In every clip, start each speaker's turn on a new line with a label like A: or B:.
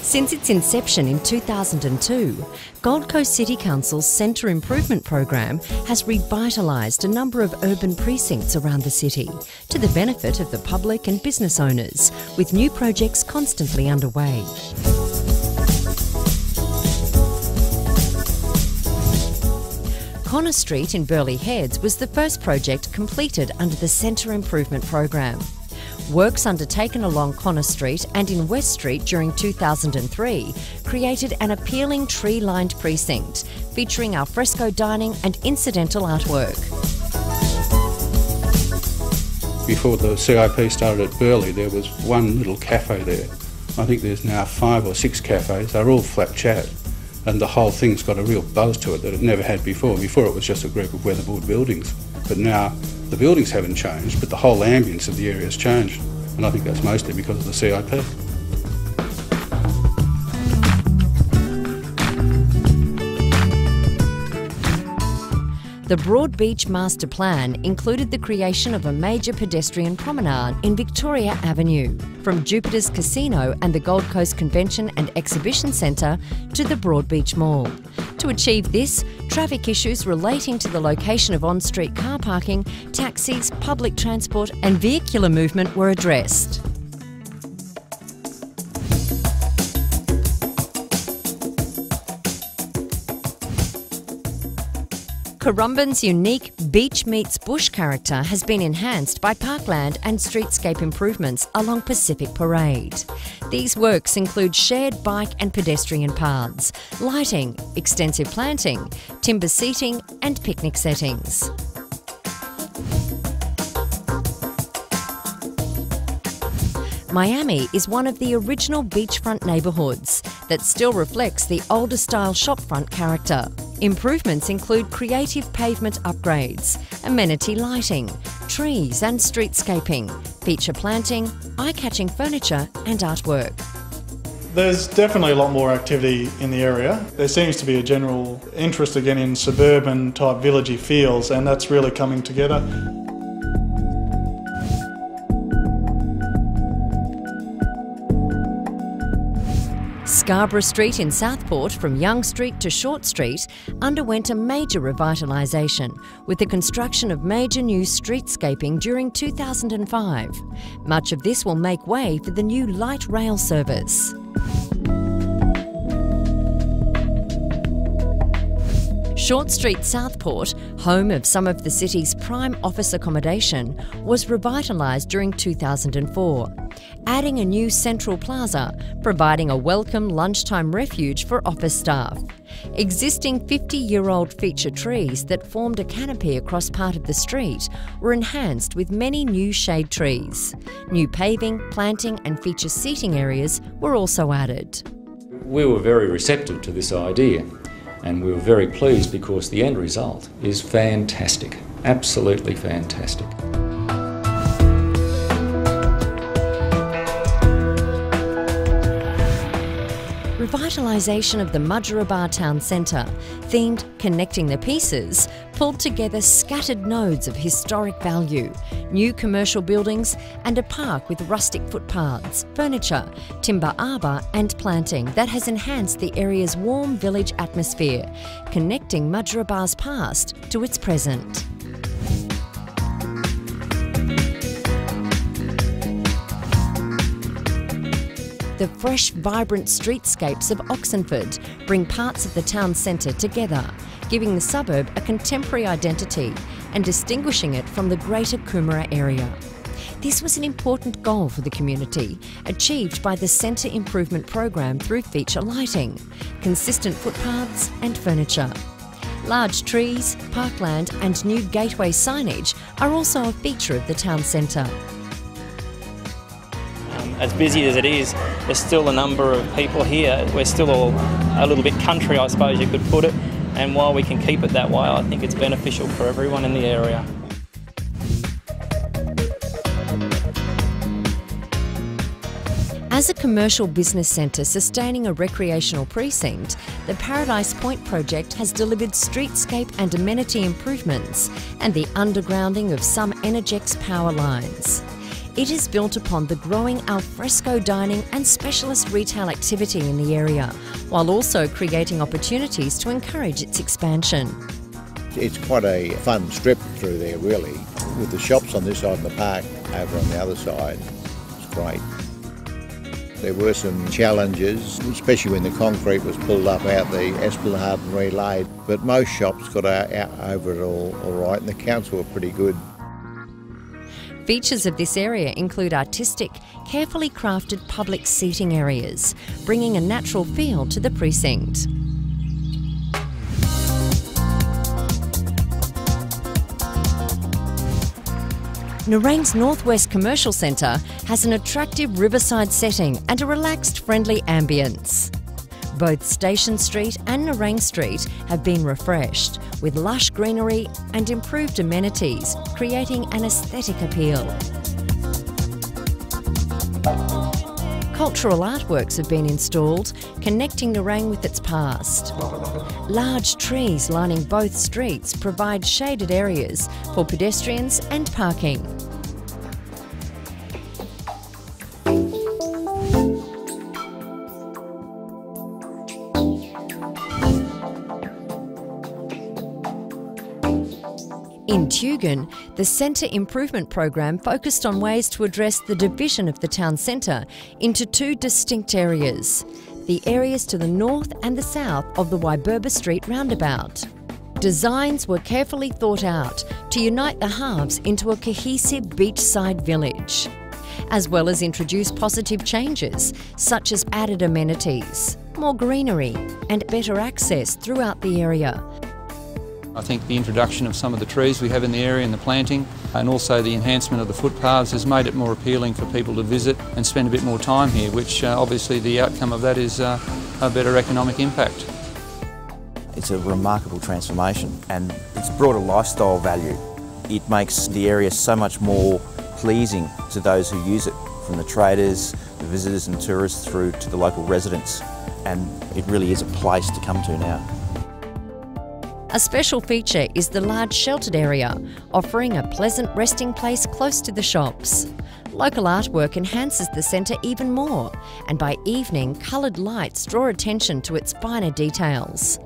A: Since its inception in 2002, Gold Coast City Council's Centre Improvement Program has revitalised a number of urban precincts around the city to the benefit of the public and business owners, with new projects constantly underway. Connor Street in Burleigh Heads was the first project completed under the Centre Improvement Program. Works undertaken along Connor Street and in West Street during 2003 created an appealing tree-lined precinct featuring alfresco dining and incidental artwork.
B: Before the CIP started at Burleigh, there was one little cafe there. I think there's now 5 or 6 cafes. They're all flat chat, and the whole thing's got a real buzz to it that it never had before. Before it was just a group of weatherboard buildings, but now the buildings haven't changed, but the whole ambience of the area has changed, and I think that's mostly because of the CIP.
A: The Broadbeach Master Plan included the creation of a major pedestrian promenade in Victoria Avenue, from Jupiter's Casino and the Gold Coast Convention and Exhibition Centre to the Broadbeach Mall. To achieve this, traffic issues relating to the location of on-street car parking, taxis, public transport and vehicular movement were addressed. Currumbin's unique beach meets bush character has been enhanced by parkland and streetscape improvements along Pacific Parade. These works include shared bike and pedestrian paths, lighting, extensive planting, timber seating and picnic settings. Miami is one of the original beachfront neighbourhoods that still reflects the older style shopfront character. Improvements include creative pavement upgrades, amenity lighting, trees and streetscaping, feature planting, eye-catching furniture and artwork.
C: There's definitely a lot more activity in the area. There seems to be a general interest again in suburban type villagey feels, and that's really coming together.
A: Scarborough Street in Southport, from Young Street to Short Street, underwent a major revitalisation with the construction of major new streetscaping during 2005. Much of this will make way for the new light rail service. Short Street Southport, home of some of the city's prime office accommodation, was revitalised during 2004, adding a new central plaza, providing a welcome lunchtime refuge for office staff. Existing 50-year-old feature trees that formed a canopy across part of the street were enhanced with many new shade trees. New paving, planting and feature seating areas were also added.
D: We were very receptive to this idea, and we were very pleased because the end result is fantastic, absolutely fantastic.
A: Revitalisation of the Mudgeeraba town centre, themed Connecting the Pieces, pulled together scattered nodes of historic value, new commercial buildings and a park with rustic footpaths, furniture, timber arbour and planting that has enhanced the area's warm village atmosphere, connecting Mudgeeraba's past to its present. The fresh, vibrant streetscapes of Oxenford bring parts of the town centre together, giving the suburb a contemporary identity and distinguishing it from the greater Coomera area. This was an important goal for the community, achieved by the Centre Improvement Program through feature lighting, consistent footpaths and furniture. Large trees, parkland and new gateway signage are also a feature of the town centre.
E: As busy as it is, there's still a number of people here. We're still all a little bit country, I suppose you could put it, and while we can keep it that way, I think it's beneficial for everyone in the area.
A: As a commercial business centre sustaining a recreational precinct, the Paradise Point project has delivered streetscape and amenity improvements and the undergrounding of some Energex power lines. It is built upon the growing alfresco dining and specialist retail activity in the area, while also creating opportunities to encourage its expansion.
F: It's quite a fun strip through there, really, with the shops on this side and the park over on the other side. It's great. There were some challenges, especially when the concrete was pulled up out the esplanade and relaid, but most shops got out over it all right, and the council were pretty good.
A: Features of this area include artistic, carefully crafted public seating areas, bringing a natural feel to the precinct. Narangba's Northwest Commercial Centre has an attractive riverside setting and a relaxed, friendly ambience. Both Station Street and Narangba Street have been refreshed with lush greenery and improved amenities, creating an aesthetic appeal. Cultural artworks have been installed, connecting Narangba with its past. Large trees lining both streets provide shaded areas for pedestrians and parking. In Tugun, the Centre Improvement Program focused on ways to address the division of the town centre into two distinct areas, the areas to the north and the south of the Wyburba Street roundabout. Designs were carefully thought out to unite the halves into a cohesive beachside village, as well as introduce positive changes such as added amenities, more greenery and better access throughout the area.
G: I think the introduction of some of the trees we have in the area and the planting, and also the enhancement of the footpaths, has made it more appealing for people to visit and spend a bit more time here, which obviously the outcome of that is a better economic impact.
H: It's a remarkable transformation and it's brought a lifestyle value. It makes the area so much more pleasing to those who use it, from the traders, the visitors and tourists through to the local residents, and it really is a place to come to now.
A: A special feature is the large sheltered area, offering a pleasant resting place close to the shops. Local artwork enhances the centre even more, and by evening, coloured lights draw attention to its finer details.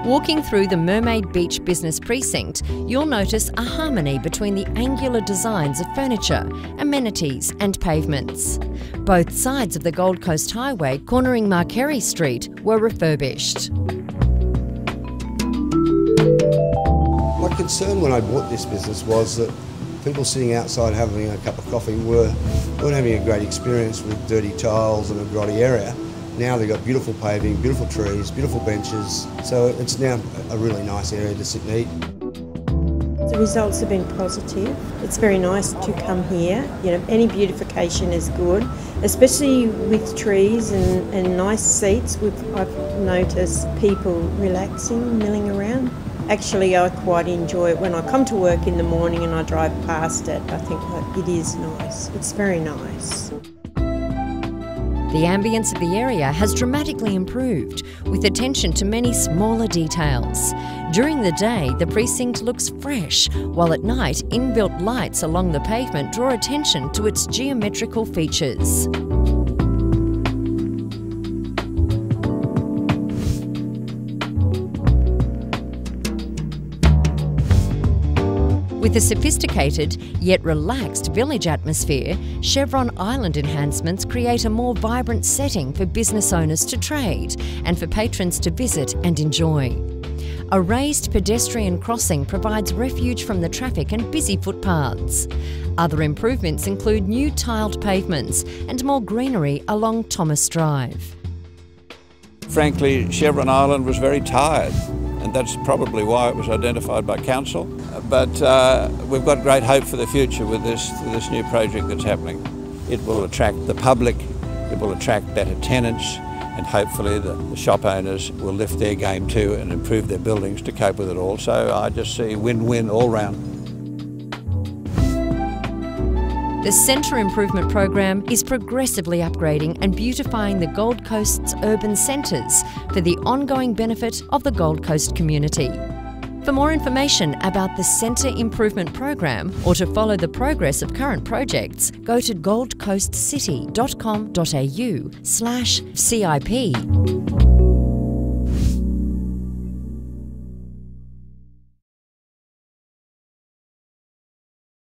A: Walking through the Mermaid Beach business precinct, you'll notice a harmony between the angular designs of furniture, amenities and pavements. Both sides of the Gold Coast Highway cornering Marquerie Street were refurbished.
I: My concern when I bought this business was that people sitting outside having a cup of coffee weren't having a great experience with dirty tiles and a grotty area. Now they've got beautiful paving, beautiful trees, beautiful benches, so it's now a really nice area to sit and eat.
J: The results have been positive. It's very nice to come here. You know, any beautification is good, especially with trees and nice seats. I've noticed people relaxing, milling around. Actually, I quite enjoy it. When I come to work in the morning and I drive past it, I think it is nice. It's very nice.
A: The ambience of the area has dramatically improved, with attention to many smaller details. During the day, the precinct looks fresh, while at night, inbuilt lights along the pavement draw attention to its geometrical features. With a sophisticated yet relaxed village atmosphere, Chevron Island enhancements create a more vibrant setting for business owners to trade and for patrons to visit and enjoy. A raised pedestrian crossing provides refuge from the traffic and busy footpaths. Other improvements include new tiled pavements and more greenery along Thomas Drive.
K: Frankly, Chevron Island was very tired, and that's probably why it was identified by council. But we've got great hope for the future with this new project that's happening. It will attract the public, it will attract better tenants, and hopefully the shop owners will lift their game too and improve their buildings to cope with it all. So I just see win-win all round.
A: The Centre Improvement Program is progressively upgrading and beautifying the Gold Coast's urban centres for the ongoing benefit of the Gold Coast community. For more information about the Centre Improvement Program or to follow the progress of current projects, go to goldcoastcity.com.au/CIP.